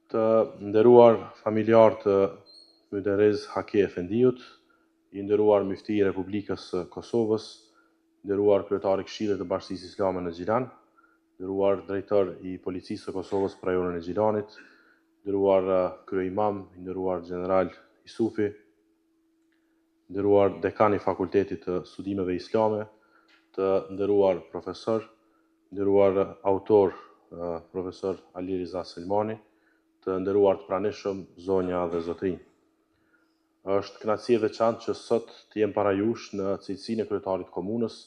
Të nderuar familjar të Myrderez Hake Efendiut, i nderuar Myfti i Republikës së Kosovës, nderuar kryetari i Këshillit të Bashkisë Islame në Gjilan, nderuar drejtor i Policisë së Kosovës për rajonin e Gjilanit, nderuar kryeimam, nderuar general Isufi, nderuar dekan i Fakultetit të Studimeve Islame, të nderuar profesor, nderuar autor profesor Ali Riza Selmani, të nderuar të pranishëm, zonja dhe zotrinj. Është kënaqësi e veçantë që sot të jem para jush në cilësinë e kryetarit komunës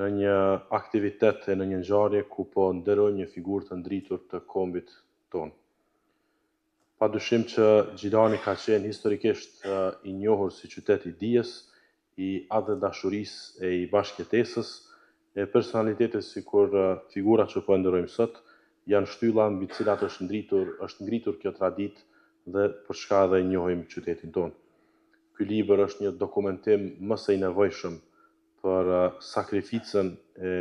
në një aktivitet e në një ngjarje ku po nderojmë një figurë të ndritur të kombit tonë. Padyshim që Gjilani ka qenë historikisht i njohur si qytet i dijes, i adhe dashurisë e i bashkëjetesës, e personalitetit sikur figura që po nderojmë sot, janë shtylla mbi të cilat është ngritur kjo traditë dhe për çka edhe njohim qytetin tonë. Ky libër është një dokumentim më së i nevojshëm për sakrificën e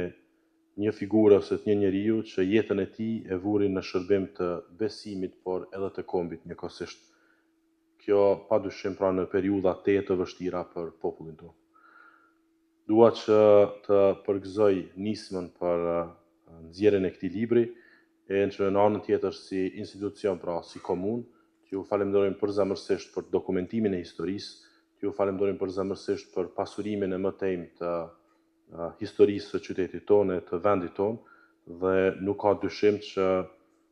një figure ose të një njeriu që jetën e tij e vuri në shërbim të besimit, por edhe të kombit njëkohësisht. Kjo padyshim pra në periudha të vështira për popullin tonë. Dua që të përgëzoj nismën për nxjerrjen e këtij libri, e që në anën tjetër si institucion, pra si komunë, që ju falenderojmë përzemërsisht për dokumentimin e historisë, që ju falenderojmë përzemërsisht për pasurimin e mëtejmë të historisë së qytetit tonë e të vendit tonë, dhe nuk ka dyshim që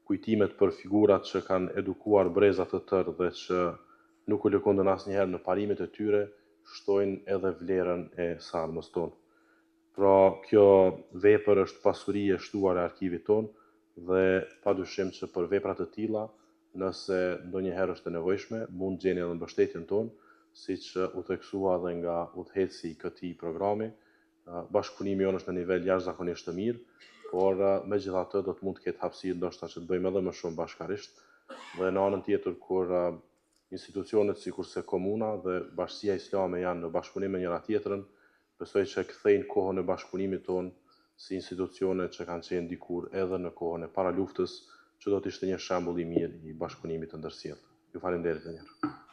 kujtimet për figurat që kanë edukuar breza të tërë dhe që nuk u lëkundën asnjëherë në parimet e tyre, shtojnë edhe vlerën e sarmës tonë. Pra, kjo vepër është pasuri e shtuar e arkivit tonë, dhe padyshim që për vepra të tilla, nëse ndonjëherë është e nevojshme, mund gjeni edhe mbështetjen tonë, siç u theksua edhe nga udhëheci i këtij programi. Bashkëpunimi jonë është në nivel jashtëzakonisht të mirë, por megjithatë do të mund të ketë hapësirë ndoshta që të bëjmë edhe më shumë bashkarisht, dhe në anën tjetër kur institucionet sikurse komuna dhe Bashkia Islame janë në bashkëpunim me njëra tjetrën, besoj që kthejnë kohën e bashkëpunimit tonë si institucione që kanë qenë dikur edhe në kohën e paraluftës, që do të ishte një shembull i mirë i bashkëpunimit të ndërsjellë. Ju falenderoj edhe një herë.